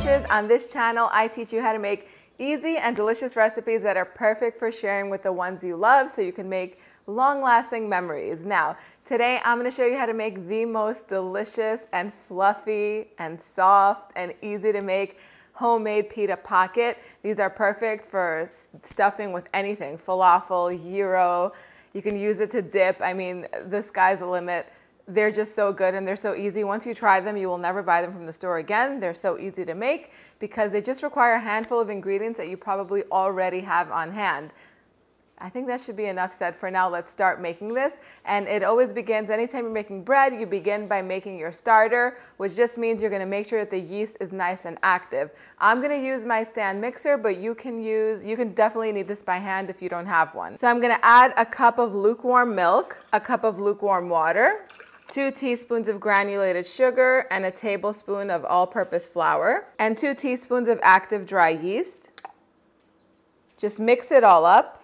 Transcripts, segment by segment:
dishes. On this channel, I teach you how to make easy and delicious recipes that are perfect for sharing with the ones you love so you can make long-lasting memories. Now, today I'm going to show you how to make the most delicious and fluffy and soft and easy to make homemade pita pocket. These are perfect for stuffing with anything, falafel, gyro. You can use it to dip. I mean, the sky's the limit. They're just so good and they're so easy. Once you try them, you will never buy them from the store again. They're so easy to make because they just require a handful of ingredients that you probably already have on hand. I think that should be enough said for now. Let's start making this. And it always begins, anytime you're making bread, you begin by making your starter, which just means you're gonna make sure that the yeast is nice and active. I'm gonna use my stand mixer, but you can definitely knead this by hand if you don't have one. So I'm gonna add a cup of lukewarm milk, a cup of lukewarm water, 2 teaspoons of granulated sugar, and a tablespoon of all-purpose flour, and 2 teaspoons of active dry yeast. Just mix it all up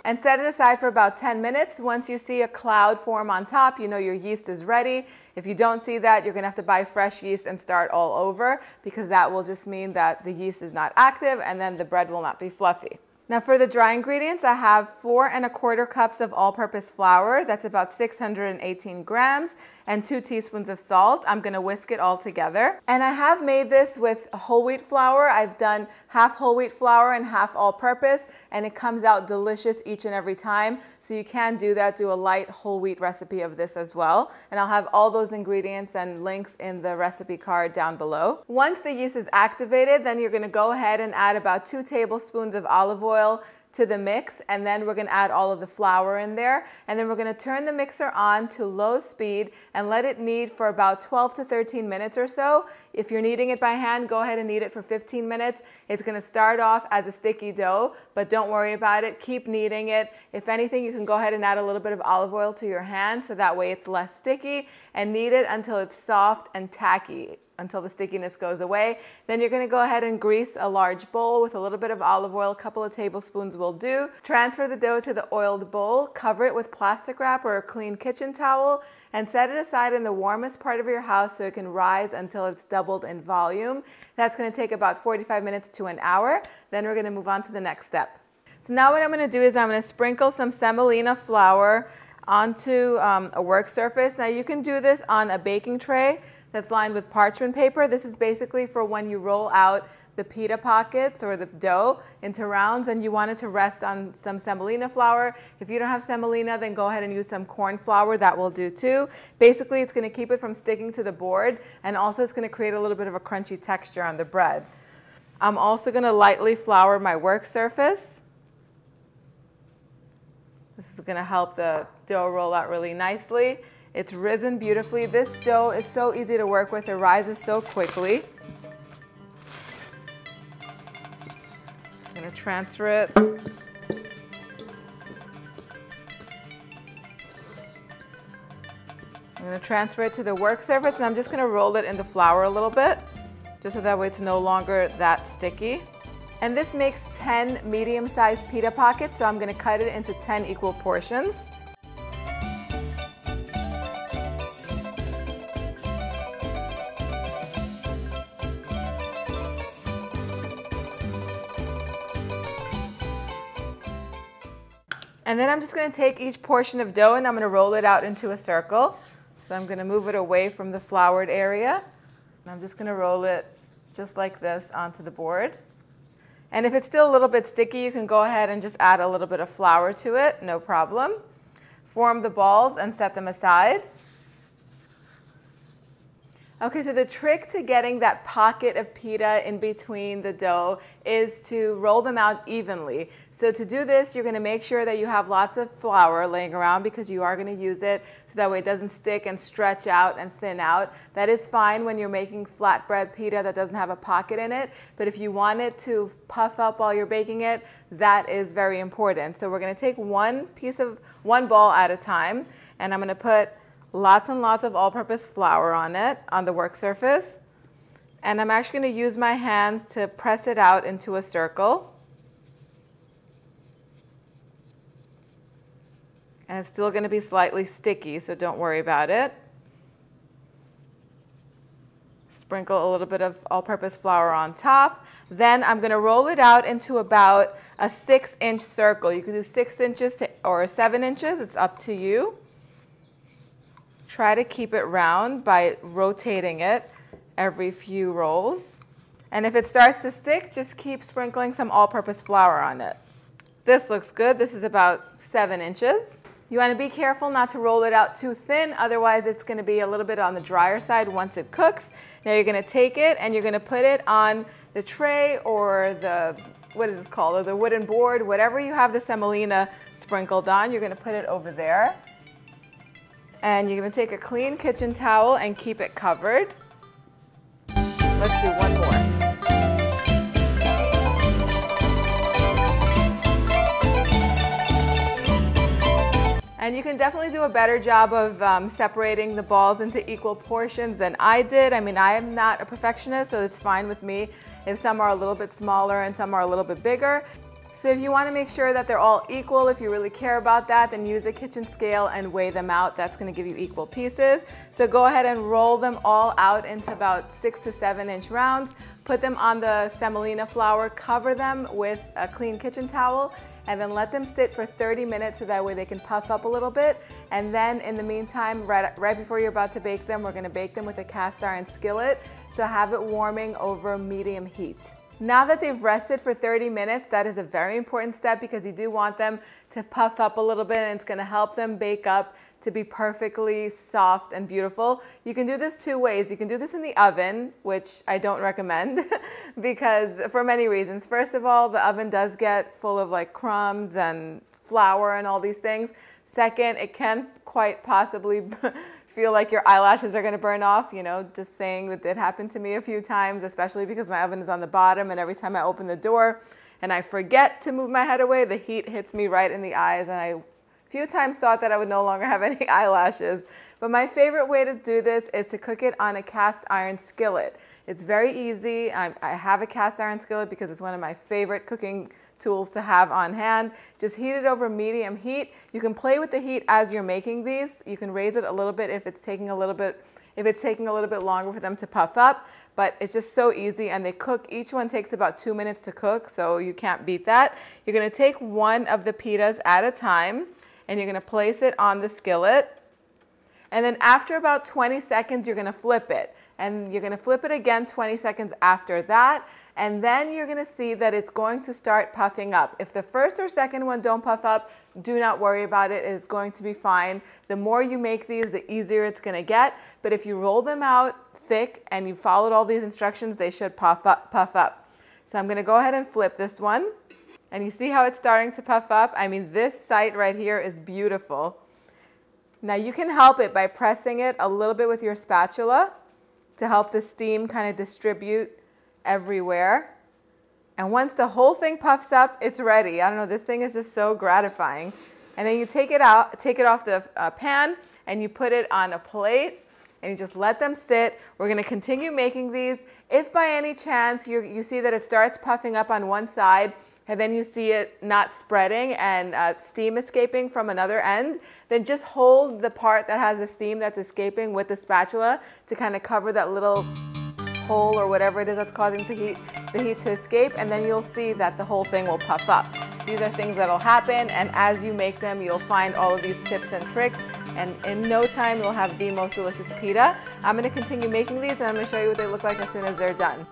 and set it aside for about 10 minutes. Once you see a cloud form on top, you know your yeast is ready. If you don't see that, you're gonna have to buy fresh yeast and start all over because that will just mean that the yeast is not active and then the bread will not be fluffy. Now for the dry ingredients, I have 4 1/4 cups of all-purpose flour. That's about 618 grams, and 2 teaspoons of salt. I'm gonna whisk it all together. And I have made this with whole wheat flour. I've done half whole wheat flour and half all-purpose, and it comes out delicious each and every time. So you can do that, do a light whole wheat recipe of this as well. And I'll have all those ingredients and links in the recipe card down below. Once the yeast is activated, then you're gonna go ahead and add about 2 tablespoons of olive oil to the mix, and then we're going to add all of the flour in there, and then we're going to turn the mixer on to low speed and let it knead for about 12 to 13 minutes or so. If you're kneading it by hand, go ahead and knead it for 15 minutes. It's going to start off as a sticky dough, but don't worry about it. Keep kneading it. If anything, you can go ahead and add a little bit of olive oil to your hand so that way it's less sticky, and knead it until it's soft and tacky, until the stickiness goes away. Then you're gonna go ahead and grease a large bowl with a little bit of olive oil, a couple of tablespoons will do. Transfer the dough to the oiled bowl, cover it with plastic wrap or a clean kitchen towel, and set it aside in the warmest part of your house so it can rise until it's doubled in volume. That's gonna take about 45 minutes to an hour. Then we're gonna move on to the next step. So now what I'm gonna do is I'm gonna sprinkle some semolina flour onto a work surface. Now you can do this on a baking tray that's lined with parchment paper. This is basically for when you roll out the pita pockets or the dough into rounds and you want it to rest on some semolina flour. If you don't have semolina, then go ahead and use some corn flour. That will do too. Basically, it's going to keep it from sticking to the board, and also it's going to create a little bit of a crunchy texture on the bread. I'm also going to lightly flour my work surface. This is going to help the dough roll out really nicely. It's risen beautifully. This dough is so easy to work with. It rises so quickly. I'm going to transfer it. I'm going to transfer it to the work surface, and I'm just going to roll it in the flour a little bit, just so that way it's no longer that sticky. And this makes 10 medium-sized pita pockets, so I'm going to cut it into 10 equal portions. And then I'm just going to take each portion of dough and I'm going to roll it out into a circle. So I'm going to move it away from the floured area. And I'm just going to roll it just like this onto the board. And if it's still a little bit sticky, you can go ahead and just add a little bit of flour to it, no problem. Form the balls and set them aside. Okay, so the trick to getting that pocket of pita in between the dough is to roll them out evenly. So to do this, you're going to make sure that you have lots of flour laying around because you are going to use it so that way it doesn't stick and stretch out and thin out. That is fine when you're making flatbread pita that doesn't have a pocket in it, but if you want it to puff up while you're baking it, that is very important. So we're going to take one ball at a time, and I'm going to put lots and lots of all-purpose flour on it, on the work surface. And I'm actually going to use my hands to press it out into a circle. And it's still going to be slightly sticky, so don't worry about it. Sprinkle a little bit of all-purpose flour on top. Then I'm going to roll it out into about a 6-inch circle. You can do 6 inches or 7 inches. It's up to you. Try to keep it round by rotating it every few rolls. And if it starts to stick, just keep sprinkling some all-purpose flour on it. This looks good. This is about 7 inches. You want to be careful not to roll it out too thin, otherwise it's going to be a little bit on the drier side once it cooks. Now you're going to take it and you're going to put it on the tray or the, what is this called, or the wooden board, whatever you have the semolina sprinkled on, you're going to put it over there. And you're going to take a clean kitchen towel and keep it covered. Let's do one more. And you can definitely do a better job of separating the balls into equal portions than I did. I mean, I am not a perfectionist, so it's fine with me if some are a little bit smaller and some are a little bit bigger. So if you want to make sure that they're all equal, if you really care about that, then use a kitchen scale and weigh them out. That's going to give you equal pieces. So go ahead and roll them all out into about 6 to 7 inch rounds. Put them on the semolina flour, cover them with a clean kitchen towel, and then let them sit for 30 minutes so that way they can puff up a little bit. And then in the meantime, right before you're about to bake them, we're going to bake them with a cast iron skillet. So have it warming over medium heat. Now that they've rested for 30 minutes, that is a very important step because you do want them to puff up a little bit and it's going to help them bake up to be perfectly soft and beautiful. You can do this 2 ways. You can do this in the oven, which I don't recommend because for many reasons. First of all, the oven does get full of like crumbs and flour and all these things. Second, it can quite possibly feel like your eyelashes are going to burn off, you know, just saying that did happen to me a few times, especially because my oven is on the bottom and every time I open the door and I forget to move my head away, the heat hits me right in the eyes and I a few times thought that I would no longer have any eyelashes. But my favorite way to do this is to cook it on a cast iron skillet. It's very easy. I have a cast iron skillet because it's one of my favorite cooking tools to have on hand. Just heat it over medium heat. You can play with the heat as you're making these. You can raise it a little bit if it's taking a little bit longer for them to puff up, but it's just so easy and they cook. Each one takes about 2 minutes to cook, so you can't beat that. You're going to take one of the pitas at a time and you're going to place it on the skillet. And then after about 20 seconds, you're going to flip it. And you're going to flip it again 20 seconds after that. And then you're going to see that it's going to start puffing up. If the first or second one don't puff up, do not worry about it. It is going to be fine. The more you make these, the easier it's going to get. But if you roll them out thick and you followed all these instructions, they should puff up. So I'm going to go ahead and flip this one. And you see how it's starting to puff up? I mean, this site right here is beautiful. Now you can help it by pressing it a little bit with your spatula to help the steam kind of distribute everywhere. And once the whole thing puffs up, it's ready. I don't know, this thing is just so gratifying. And then you take it off the pan and you put it on a plate and you just let them sit. We're going to continue making these. If by any chance you see that it starts puffing up on one side and then you see it not spreading and steam escaping from another end, then just hold the part that has the steam that's escaping with the spatula to kind of cover that little hole or whatever it is that's causing the heat to escape, and then you'll see that the whole thing will puff up. These are things that'll happen, and as you make them, you'll find all of these tips and tricks, and in no time you'll have the most delicious pita. I'm going to continue making these, and I'm going to show you what they look like as soon as they're done.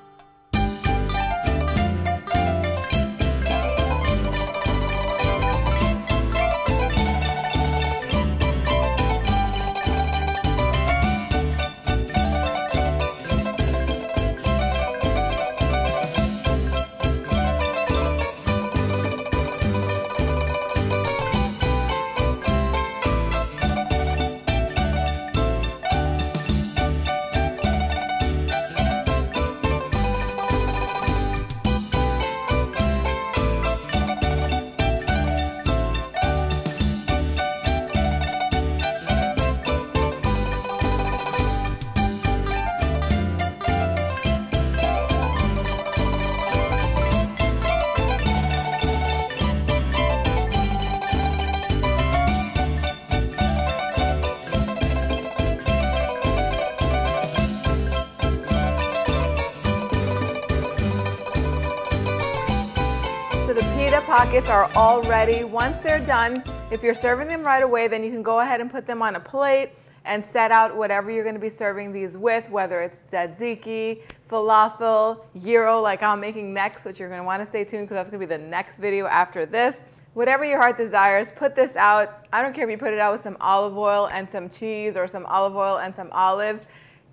pita pockets are all ready. Once they're done, if you're serving them right away, then you can go ahead and put them on a plate and set out whatever you're going to be serving these with, whether it's tzatziki, falafel, gyro like I'm making next, which you're going to want to stay tuned because that's going to be the next video after this. Whatever your heart desires, put this out. I don't care if you put it out with some olive oil and some cheese or some olive oil and some olives.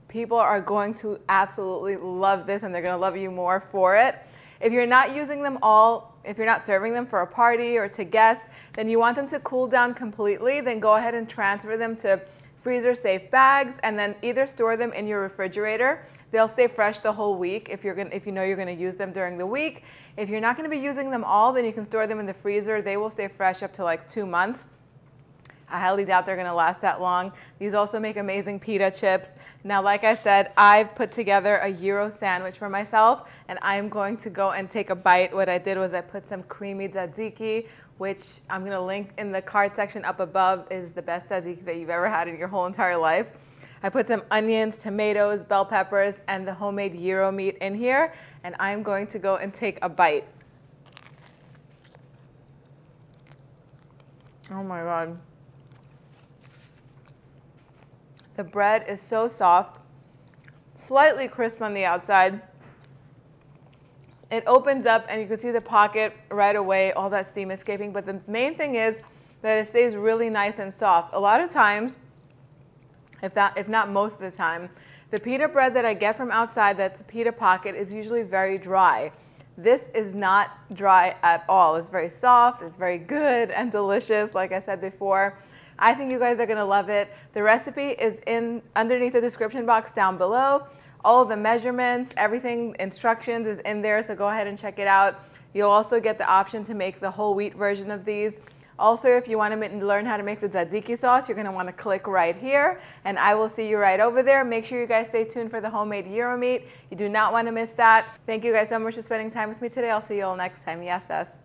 People are going to absolutely love this and they're going to love you more for it. If you're not using them all, if you're not serving them for a party or to guests, then you want them to cool down completely, then go ahead and transfer them to freezer safe bags and then either store them in your refrigerator. They'll stay fresh the whole week if you know you're going to use them during the week. If you're not going to be using them all, then you can store them in the freezer. They will stay fresh up to like 2 months. I highly doubt they're going to last that long. These also make amazing pita chips. Now, like I said, I've put together a gyro sandwich for myself, and I'm going to go and take a bite. What I did was I put some creamy tzatziki, which I'm going to link in the card section up above, is the best tzatziki that you've ever had in your whole entire life. I put some onions, tomatoes, bell peppers, and the homemade gyro meat in here, and I'm going to go and take a bite. Oh my God. The bread is so soft, slightly crisp on the outside. It opens up and you can see the pocket right away, all that steam escaping. But the main thing is that it stays really nice and soft. A lot of times, if not most of the time, the pita bread that I get from outside that's a pita pocket is usually very dry. This is not dry at all. It's very soft, it's very good and delicious, like I said before. I think you guys are going to love it. The recipe is underneath the description box down below. All of the measurements, everything, instructions is in there, so go ahead and check it out. You'll also get the option to make the whole wheat version of these. Also, if you want to learn how to make the tzatziki sauce, you're going to want to click right here, and I will see you right over there. Make sure you guys stay tuned for the homemade gyro meat. You do not want to miss that. Thank you guys so much for spending time with me today. I'll see you all next time. Yes, sis.